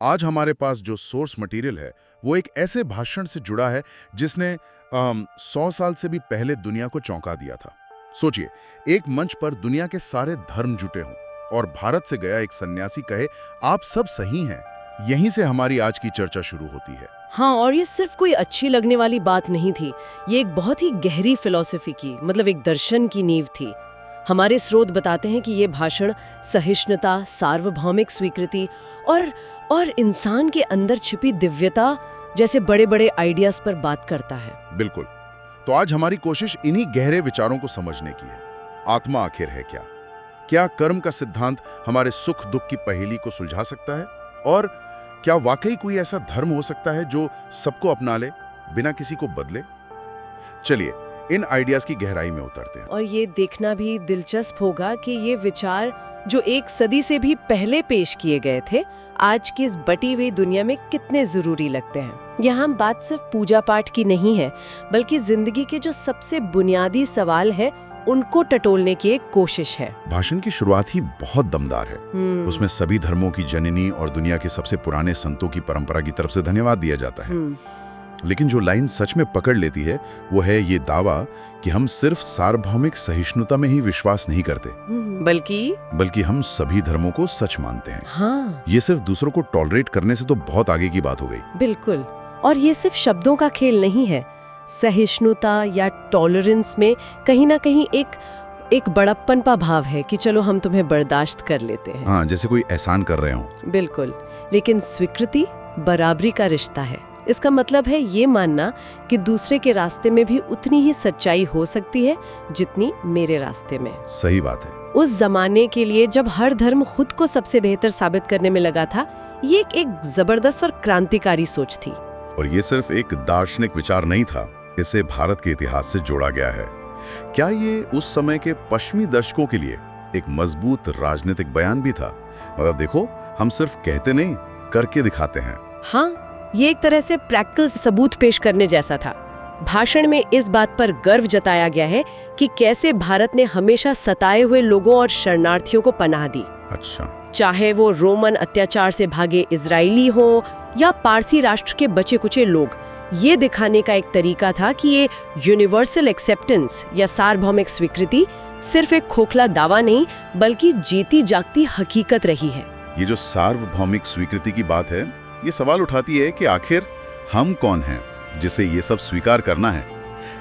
आज हमारे पास जो सोर्स मटेरियल है वो एक ऐसे भाषण से जुड़ा है जिसने 100 साल से भी पहले दुनिया को चौंका दिया था। सोचिए, एक मंच पर दुनिया के सारे धर्म जुटे हों और भारत से गया एक सन्यासी कहे आप सब सही हैं। यहीं से हमारी आज की चर्चा शुरू होती है। हाँ, और ये सिर्फ कोई अच्छी लगने वाली बात नहीं थी, ये एक बहुत ही गहरी फिलॉसफी की, मतलब एक दर्शन की नींव थी। हमारे स्रोत बताते हैं कि ये भाषण सहिष्णुता, सार्वभौमिक स्वीकृति और इंसान के अंदर छिपी दिव्यता जैसे बड़े बड़े आइडियाज पर बात करता है। बिल्कुल। तो आज हमारी कोशिश इन्हीं गहरे विचारों को समझने की है। आत्मा आखिर है क्या? क्या कर्म का सिद्धांत हमारे सुख दुख की पहेली को सुलझा सकता है? और क्या वाकई कोई ऐसा धर्म हो सकता है जो सबको अपना ले, बिना किसी को बदले? चलिए इन आइडियाज की गहराई में उतरते हैं। और ये देखना भी दिलचस्प होगा कि ये विचार जो एक सदी से भी पहले पेश किए गए थे, आज की इस बटी हुई दुनिया में कितने जरूरी लगते हैं। यहाँ बात सिर्फ पूजा पाठ की नहीं है, बल्कि जिंदगी के जो सबसे बुनियादी सवाल है उनको टटोलने की एक कोशिश है। भाषण की शुरुआत ही बहुत दमदार है। उसमें सभी धर्मों की जननी और दुनिया के सबसे पुराने संतों की परंपरा की तरफ से धन्यवाद दिया जाता है। लेकिन जो लाइन सच में पकड़ लेती है वो है ये दावा कि हम सिर्फ सार्वभौमिक सहिष्णुता में ही विश्वास नहीं करते, बल्कि हम सभी धर्मों को सच मानते हैं। हाँ। ये सिर्फ दूसरों को टॉलरेट करने से तो बहुत आगे की बात हो गई। बिल्कुल। और ये सिर्फ शब्दों का खेल नहीं है। सहिष्णुता या टॉलरेंस में कहीं ना कहीं एक बड़प्पन का भाव है कि चलो हम तुम्हें बर्दाश्त कर लेते हैं। हाँ, जैसे कोई एहसान कर रहे हो। बिल्कुल। लेकिन स्वीकृति बराबरी का रिश्ता है। इसका मतलब है ये मानना कि दूसरे के रास्ते में भी उतनी ही सच्चाई हो सकती है जितनी मेरे रास्ते में। सही बात है। उस जमाने के लिए जब हर धर्म खुद को सबसे बेहतर साबित करने में लगा था, ये एक जबरदस्त और क्रांतिकारी सोच थी। और ये सिर्फ एक दार्शनिक विचार नहीं था, इसे भारत के इतिहास से जोड़ा गया है। क्या ये उस समय के पश्चिमी दर्शकों के लिए एक मजबूत राजनीतिक बयान भी था? मतलब देखो, हम सिर्फ कहते नहीं, करके दिखाते हैं। हाँ, ये एक तरह से प्रैक्टिकल सबूत पेश करने जैसा था। भाषण में इस बात पर गर्व जताया गया है कि कैसे भारत ने हमेशा सताए हुए लोगों और शरणार्थियों को पनाह दी। अच्छा। चाहे वो रोमन अत्याचार से भागे इजरायली हो या पारसी राष्ट्र के बचे कुचे लोग, ये दिखाने का एक तरीका था कि ये यूनिवर्सल एक्सेप्टेंस या सार्वभौमिक स्वीकृति सिर्फ एक खोखला दावा नहीं, बल्कि जीती जागती हकीकत रही है। ये जो सार्वभौमिक स्वीकृति की बात है, ये सवाल उठाती है कि आखिर हम कौन हैं जिसे ये सब स्वीकार करना है?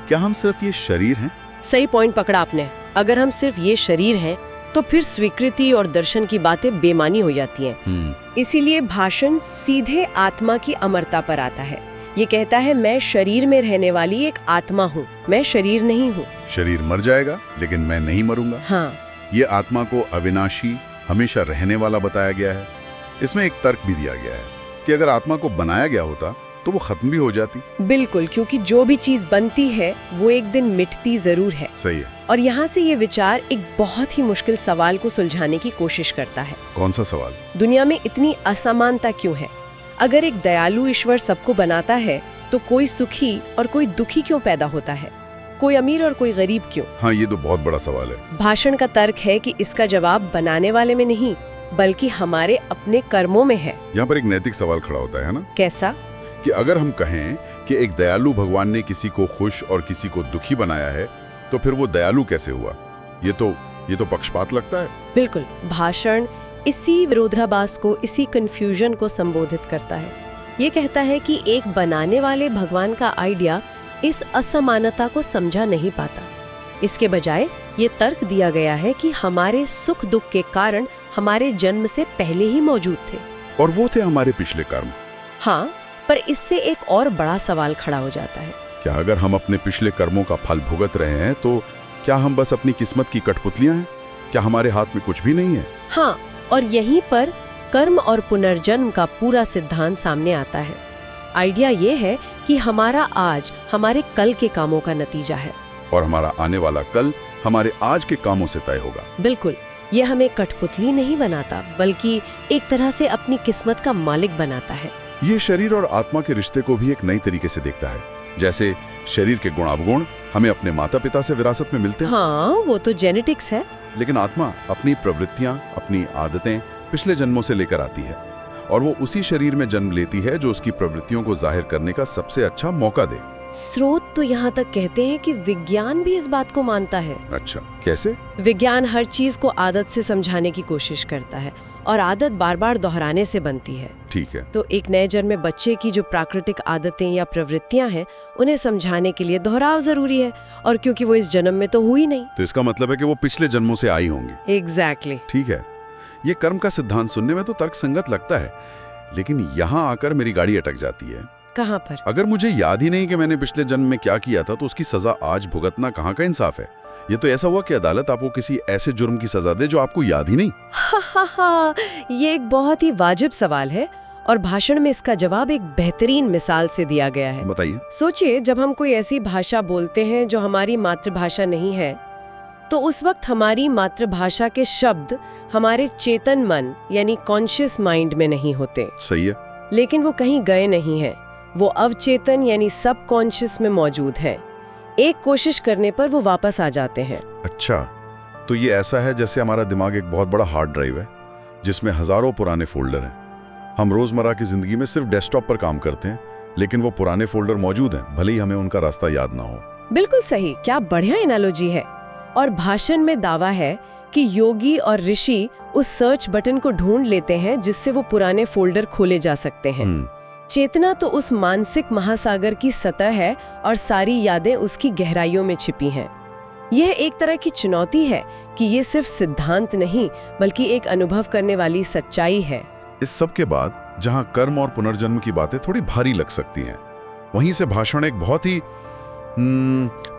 क्या हम सिर्फ ये शरीर हैं? सही पॉइंट पकड़ा आपने। अगर हम सिर्फ ये शरीर हैं तो फिर स्वीकृति और दर्शन की बातें बेमानी हो जाती हैं। इसीलिए भाषण सीधे आत्मा की अमरता पर आता है। ये कहता है मैं शरीर में रहने वाली एक आत्मा हूँ, मैं शरीर नहीं हूँ। शरीर मर जाएगा लेकिन मैं नहीं मरूंगा। हाँ। ये आत्मा को अविनाशी, हमेशा रहने वाला बताया गया है। इसमें एक तर्क भी दिया गया है कि अगर आत्मा को बनाया गया होता तो वो खत्म भी हो जाती। बिल्कुल, क्योंकि जो भी चीज बनती है वो एक दिन मिटती जरूर है। सही है। और यहाँ से ये विचार एक बहुत ही मुश्किल सवाल को सुलझाने की कोशिश करता है। कौन सा सवाल? दुनिया में इतनी असमानता क्यों है? अगर एक दयालु ईश्वर सबको बनाता है तो कोई सुखी और कोई दुखी क्यों पैदा होता है? कोई अमीर और कोई गरीब क्यों? हाँ, ये तो बहुत बड़ा सवाल है। भाषण का तर्क है कि इसका जवाब बनाने वाले में नहीं, बल्कि हमारे अपने कर्मों में है। यहाँ पर एक नैतिक सवाल खड़ा होता है ना? कैसा? कि अगर हम कहें कि एक दयालु भगवान ने किसी को खुश और किसी को दुखी बनाया है, तो फिर वो दयालु कैसे हुआ? ये तो पक्षपात लगता है। बिल्कुल। भाषण इसी विरोधाभास को, इसी कंफ्यूजन को संबोधित करता है। ये कहता है कि एक बनाने वाले भगवान का आइडिया इस असमानता को समझा नहीं पाता। इसके बजाय ये तर्क दिया गया है कि हमारे सुख दुख के कारण हमारे जन्म से पहले ही मौजूद थे, और वो थे हमारे पिछले कर्म। हाँ, पर इससे एक और बड़ा सवाल खड़ा हो जाता है। क्या अगर हम अपने पिछले कर्मों का फल भुगत रहे हैं तो क्या हम बस अपनी किस्मत की कठपुतलियां हैं? क्या हमारे हाथ में कुछ भी नहीं है? हाँ, और यहीं पर कर्म और पुनर्जन्म का पूरा सिद्धांत सामने आता है। आइडिया ये है कि हमारा आज हमारे कल के कामों का नतीजा है, और हमारा आने वाला कल हमारे आज के कामों से तय होगा। बिल्कुल। ये हमें कठपुतली नहीं बनाता, बल्कि एक तरह से अपनी किस्मत का मालिक बनाता है। ये शरीर और आत्मा के रिश्ते को भी एक नई तरीके से देखता है। जैसे शरीर के गुणावगुण हमें अपने माता पिता से विरासत में मिलते हैं। हाँ, वो तो जेनेटिक्स है। लेकिन आत्मा अपनी प्रवृत्तियां, अपनी आदतें पिछले जन्मों से लेकर आती है। और वो उसी शरीर में जन्म लेती है जो उसकी प्रवृत्तियों को जाहिर करने का सबसे अच्छा मौका दे। स्रोत तो यहाँ तक कहते हैं कि विज्ञान भी इस बात को मानता है। अच्छा, कैसे? विज्ञान हर चीज को आदत से समझाने की कोशिश करता है और आदत बार बार दोहराने से बनती है। ठीक है। तो एक नए जन्मे बच्चे की जो प्राकृतिक आदतें या प्रवृत्तियां हैं, उन्हें समझाने के लिए दोहराव जरूरी है, और क्योंकि वो इस जन्म में तो हुई नहीं। तो इसका मतलब है कि वो पिछले जन्मों से आई होंगी। एग्जैक्टली। ठीक है, ये कर्म का सिद्धांत सुनने में तो तर्कसंगत लगता है, लेकिन यहाँ आकर मेरी गाड़ी अटक जाती है। कहाँ पर? अगर मुझे याद ही नहीं कि मैंने पिछले जन्म में क्या किया था, तो उसकी सजा आज भुगतना कहाँ का इंसाफ है? ये तो ऐसा हुआ कि अदालत आपको किसी ऐसे जुर्म की सजा दे जो आपको याद ही नहीं। हाँ, ये एक बहुत ही वाजिब सवाल है, और भाषण में इसका जवाब एक बेहतरीन मिसाल से दिया गया है। बताइए। सोचिए, जब हम कोई ऐसी भाषा बोलते हैं जो हमारी मातृभाषा नहीं है, तो उस वक्त हमारी मातृभाषा के शब्द हमारे चेतन मन यानी कॉन्शियस माइंड में नहीं होते। सही है। लेकिन वो कहीं गए नहीं हैं, वो अवचेतन यानी सब कॉन्शियस में मौजूद हैं। एक कोशिश करने पर वो वापस आ जाते हैं। अच्छा, तो ये ऐसा है जैसे हमारा दिमाग एक बहुत बड़ा हार्ड ड्राइव है जिसमें हजारों पुराने फोल्डर हैं। हम रोजमर्रा की जिंदगी में सिर्फ डेस्कटॉप पर काम करते हैं, लेकिन वो पुराने फोल्डर मौजूद हैं, भले ही हमें उनका रास्ता याद ना हो। बिल्कुल सही, क्या बढ़िया एनालॉजी है। और भाषण में दावा है कि योगी और ऋषि उस सर्च बटन को ढूंढ लेते हैं जिससे वो पुराने फोल्डर खोले जा सकते हैं। चेतना तो उस मानसिक महासागर की सतह है और सारी यादें उसकी गहराइयों में छिपी हैं। यह एक तरह की चुनौती है कि ये सिर्फ सिद्धांत नहीं, बल्कि एक अनुभव करने वाली सच्चाई है। इस सब के बाद जहां कर्म और पुनर्जन्म की बातें थोड़ी भारी लग सकती हैं, वहीं से भाषण एक बहुत ही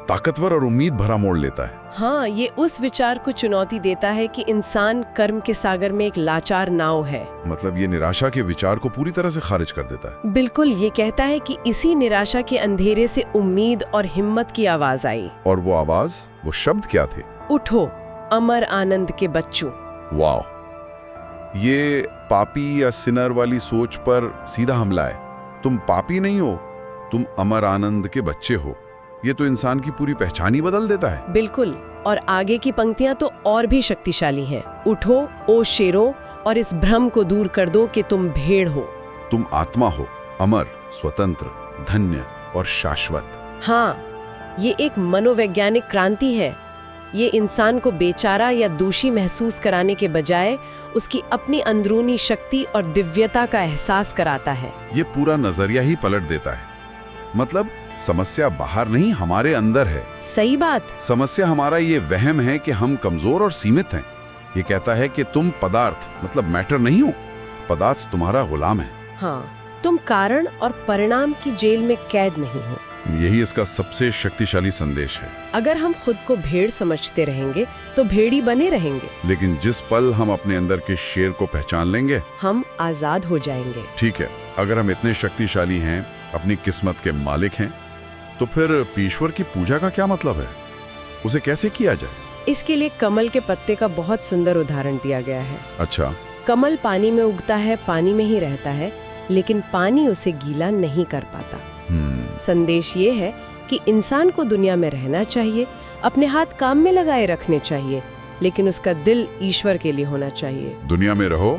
ताकतवर और उम्मीद भरा मोड़ लेता है। हाँ, ये उस विचार को चुनौती देता है कि इंसान कर्म के सागर में एक लाचार नाव है। मतलब ये निराशा के विचार को पूरी तरह से खारिज कर देता है। बिल्कुल, ये कहता है कि इसी निराशा के अंधेरे से उम्मीद और हिम्मत की आवाज आई। और वो आवाज, वो शब्द क्या थे? उठो अमर आनंद के बच्चों। वाह, ये पापी या सिनर वाली सोच पर सीधा हमला है। तुम पापी नहीं हो, तुम अमर आनंद के बच्चे हो। ये तो इंसान की पूरी पहचान ही बदल देता है। बिल्कुल, और आगे की पंक्तियां तो और भी शक्तिशाली हैं। उठो ओ शेरों, और इस भ्रम को दूर कर दो कि तुम भेड़ हो। तुम आत्मा हो, अमर, स्वतंत्र, धन्य और शाश्वत। हाँ, ये एक मनोवैज्ञानिक क्रांति है। ये इंसान को बेचारा या दोषी महसूस कराने के बजाय उसकी अपनी अंदरूनी शक्ति और दिव्यता का एहसास कराता है। ये पूरा नजरिया ही पलट देता है। मतलब समस्या बाहर नहीं, हमारे अंदर है। सही बात। समस्या हमारा ये वहम है कि हम कमजोर और सीमित हैं। ये कहता है कि तुम पदार्थ मतलब मैटर नहीं हो, पदार्थ तुम्हारा गुलाम है। हाँ, तुम कारण और परिणाम की जेल में कैद नहीं हो। यही इसका सबसे शक्तिशाली संदेश है। अगर हम खुद को भेड़ समझते रहेंगे तो भेड़ी बने रहेंगे, लेकिन जिस पल हम अपने अंदर के शेर को पहचान लेंगे, हम आजाद हो जाएंगे। ठीक है, अगर हम इतने शक्तिशाली हैं, अपनी किस्मत के मालिक हैं, तो फिर ईश्वर की पूजा का क्या मतलब है? उसे कैसे किया जाए? इसके लिए कमल के पत्ते का बहुत सुंदर उदाहरण दिया गया है। अच्छा। कमल पानी में उगता है, पानी में ही रहता है, लेकिन पानी उसे गीला नहीं कर पाता। संदेश ये है कि इंसान को दुनिया में रहना चाहिए, अपने हाथ काम में लगाए रखने चाहिए, लेकिन उसका दिल ईश्वर के लिए होना चाहिए। दुनिया में रहो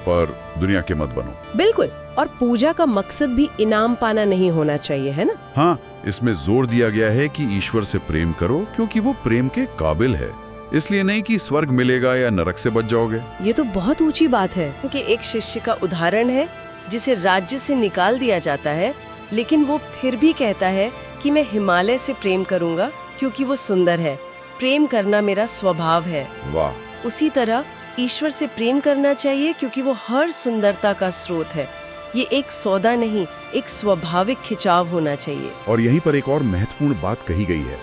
पर दुनिया के मत बनो। बिल्कुल, और पूजा का मकसद भी इनाम पाना नहीं होना चाहिए, है ना? हाँ, इसमें जोर दिया गया है कि ईश्वर से प्रेम करो क्योंकि वो प्रेम के काबिल है, इसलिए नहीं कि स्वर्ग मिलेगा या नरक से बच जाओगे। ये तो बहुत ऊंची बात है, क्योंकि एक शिष्य का उदाहरण है जिसे राज्य से निकाल दिया जाता है, लेकिन वो फिर भी कहता है कि मैं हिमालय से प्रेम करूंगा क्योंकि वो सुंदर है, प्रेम करना मेरा स्वभाव है। वाह। उसी तरह ईश्वर से प्रेम करना चाहिए क्योंकि वो हर सुंदरता का स्रोत है। ये एक सौदा नहीं, एक स्वाभाविक खिंचाव होना चाहिए। और यहीं पर एक और महत्वपूर्ण बात कही गई है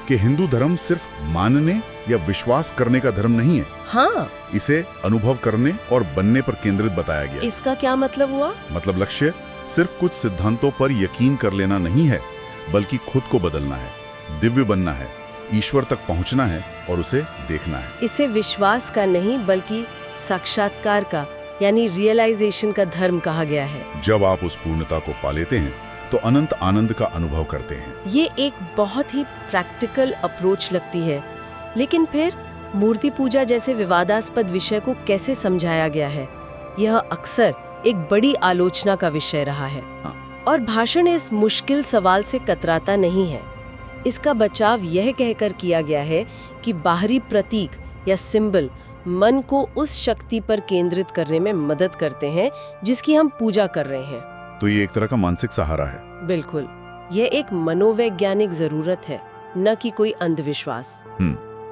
कि हिंदू धर्म सिर्फ मानने या विश्वास करने का धर्म नहीं है। हाँ, इसे अनुभव करने और बनने पर केंद्रित बताया गया। इसका क्या मतलब हुआ? मतलब लक्ष्य सिर्फ कुछ सिद्धांतों पर यकीन कर लेना नहीं है, बल्कि खुद को बदलना है, दिव्य बनना है, ईश्वर तक पहुंचना है और उसे देखना है। इसे विश्वास का नहीं बल्कि साक्षात्कार का यानी रियलाइजेशन का धर्म कहा गया है। जब आप उस पूर्णता को पा लेते हैं तो अनंत आनंद का अनुभव करते हैं। ये एक बहुत ही प्रैक्टिकल अप्रोच लगती है, लेकिन फिर मूर्ति पूजा जैसे विवादास्पद विषय को कैसे समझाया गया है? यह अक्सर एक बड़ी आलोचना का विषय रहा है। और भाषण इस मुश्किल सवाल से कतराता नहीं है। इसका बचाव यह कहकर किया गया है कि बाहरी प्रतीक या सिंबल मन को उस शक्ति पर केंद्रित करने में मदद करते हैं जिसकी हम पूजा कर रहे हैं। तो ये एक तरह का मानसिक सहारा है। बिल्कुल, यह एक मनोवैज्ञानिक जरूरत है, न कि कोई अंधविश्वास।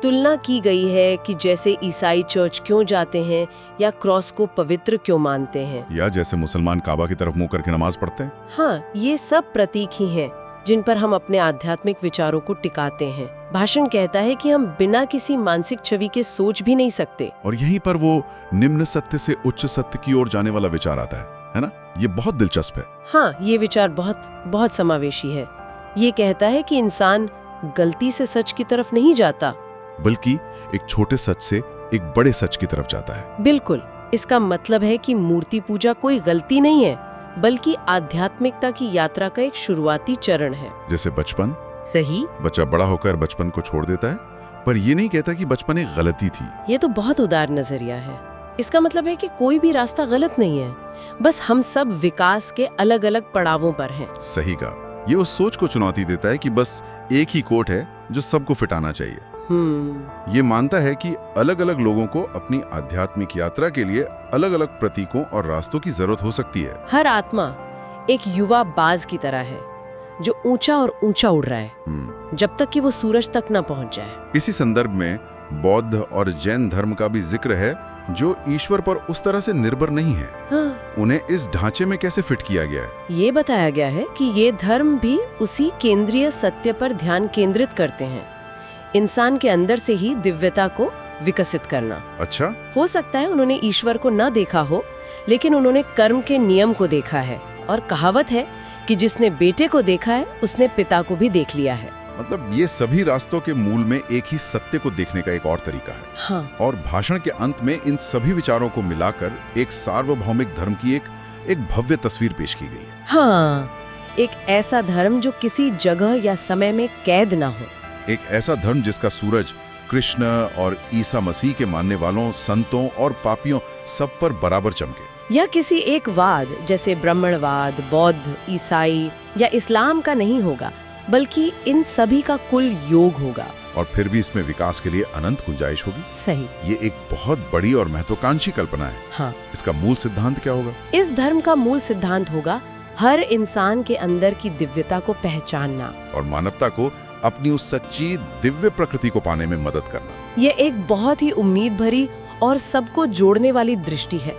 तुलना की गई है कि जैसे ईसाई चर्च क्यों जाते हैं या क्रॉस को पवित्र क्यों मानते हैं, या जैसे मुसलमान काबा की तरफ मुंह करके नमाज पढ़ते हैं। हाँ, ये सब प्रतीक ही हैं जिन पर हम अपने आध्यात्मिक विचारों को टिकाते हैं। भाषण कहता है कि हम बिना किसी मानसिक छवि के सोच भी नहीं सकते। और यहीं पर वो निम्न सत्य से उच्च सत्य की ओर जाने वाला विचार आता है ना? ये बहुत दिलचस्प है। हाँ, ये विचार बहुत बहुत समावेशी है। ये कहता है कि इंसान गलती से सच की तरफ नहीं जाता, बल्कि एक छोटे सच से एक बड़े सच की तरफ जाता है। बिल्कुल, इसका मतलब है कि मूर्ति पूजा कोई गलती नहीं है, बल्कि आध्यात्मिकता की यात्रा का एक शुरुआती चरण है। जैसे बचपन। सही। बच्चा बड़ा होकर बचपन को छोड़ देता है, पर ये नहीं कहता कि बचपन एक गलती थी। ये तो बहुत उदार नजरिया है। इसका मतलब है कि कोई भी रास्ता गलत नहीं है, बस हम सब विकास के अलग अलग पड़ावों पर हैं। सही कहा। ये उस सोच को चुनौती देता है कि बस एक ही कोट है जो सबको फिटाना चाहिए। ये मानता है कि अलग अलग लोगों को अपनी आध्यात्मिक यात्रा के लिए अलग अलग प्रतीकों और रास्तों की जरूरत हो सकती है। हर आत्मा एक युवा बाज की तरह है जो ऊंचा और ऊंचा उड़ रहा है जब तक कि वो सूरज तक न पहुंच जाए। इसी संदर्भ में बौद्ध और जैन धर्म का भी जिक्र है जो ईश्वर पर उस तरह से निर्भर नहीं है। हाँ। उन्हें इस ढांचे में कैसे फिट किया गया है? ये बताया गया है कि ये धर्म भी उसी केंद्रीय सत्य पर ध्यान केंद्रित करते हैं, इंसान के अंदर से ही दिव्यता को विकसित करना। अच्छा। हो सकता है उन्होंने ईश्वर को न देखा हो, लेकिन उन्होंने कर्म के नियम को देखा है। और कहावत है कि जिसने बेटे को देखा है उसने पिता को भी देख लिया है। मतलब ये सभी रास्तों के मूल में एक ही सत्य को देखने का एक और तरीका है। हाँ। और भाषण के अंत में इन सभी विचारों को मिलाकर एक सार्वभौमिक धर्म की एक भव्य तस्वीर पेश की गई है। हाँ, एक ऐसा धर्म जो किसी जगह या समय में कैद ना हो। एक ऐसा धर्म जिसका सूरज कृष्ण और ईसा मसीह के मानने वालों, संतों और पापियों सब पर बराबर चमके। या किसी एक वाद जैसे ब्राह्मणवाद, बौद्ध, ईसाई या इस्लाम का नहीं होगा, बल्कि इन सभी का कुल योग होगा। और फिर भी इसमें विकास के लिए अनंत गुंजाइश होगी। सही। ये एक बहुत बड़ी और महत्वाकांक्षी कल्पना है। हाँ। इसका मूल सिद्धांत क्या होगा? इस धर्म का मूल सिद्धांत होगा हर इंसान के अंदर की दिव्यता को पहचानना और मानवता को अपनी उस सच्ची दिव्य प्रकृति को पाने में मदद करना। ये एक बहुत ही उम्मीद भरी और सबको जोड़ने वाली दृष्टि है।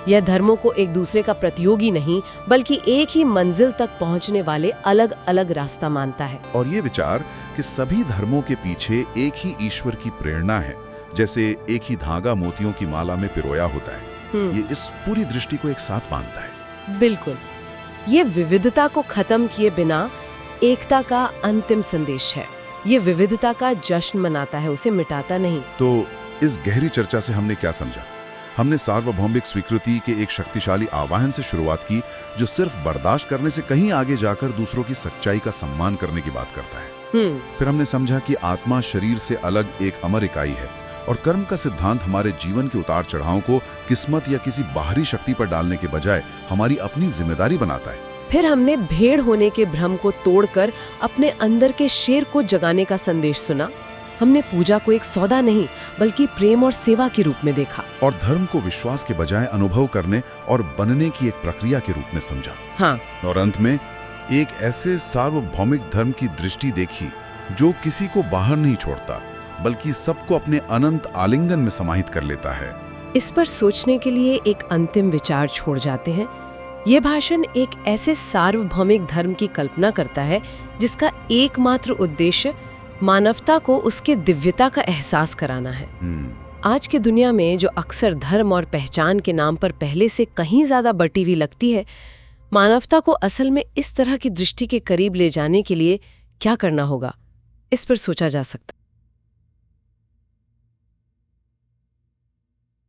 यह धर्मों को एक दूसरे का प्रतियोगी नहीं, बल्कि एक ही मंजिल तक पहुंचने वाले अलग अलग रास्ता मानता है। और ये विचार कि सभी धर्मों के पीछे एक ही ईश्वर की प्रेरणा है, जैसे एक ही धागा मोतियों की माला में पिरोया होता है, ये इस पूरी दृष्टि को एक साथ बांधता है। बिल्कुल, ये विविधता को खत्म किए बिना एकता का अंतिम संदेश है। ये विविधता का जश्न मनाता है, उसे मिटाता नहीं। तो इस गहरी चर्चा से हमने क्या समझा? हमने सार्वभौमिक स्वीकृति के एक शक्तिशाली आह्वान से शुरुआत की जो सिर्फ बर्दाश्त करने से कहीं आगे जाकर दूसरों की सच्चाई का सम्मान करने की बात करता है। फिर हमने समझा कि आत्मा शरीर से अलग एक अमर इकाई है और कर्म का सिद्धांत हमारे जीवन के उतार चढ़ाव को किस्मत या किसी बाहरी शक्ति पर डालने के बजाय हमारी अपनी जिम्मेदारी बनाता है। फिर हमने भेड़ होने के भ्रम को तोड़कर अपने अंदर के शेर को जगाने का संदेश सुना। हमने पूजा को एक सौदा नहीं, बल्कि प्रेम और सेवा के रूप में देखा और धर्म को विश्वास के बजाय अनुभव करने और बनने की एक प्रक्रिया के रूप में समझा। हाँ। और अंत में एक ऐसे सार्वभौमिक धर्म की दृष्टि देखी जो किसी को बाहर नहीं छोड़ता, बल्कि सबको अपने अनंत आलिंगन में समाहित कर लेता है। इस पर सोचने के लिए एक अंतिम विचार छोड़ जाते हैं। ये भाषण एक ऐसे सार्वभौमिक धर्म की कल्पना करता है जिसका एकमात्र उद्देश्य मानवता को उसके दिव्यता का एहसास कराना है। आज की दुनिया में जो अक्सर धर्म और पहचान के नाम पर पहले से कहीं ज्यादा बटी हुई लगती है, मानवता को असल में इस तरह की दृष्टि के करीब ले जाने के लिए क्या करना होगा, इस पर सोचा जा सकता है।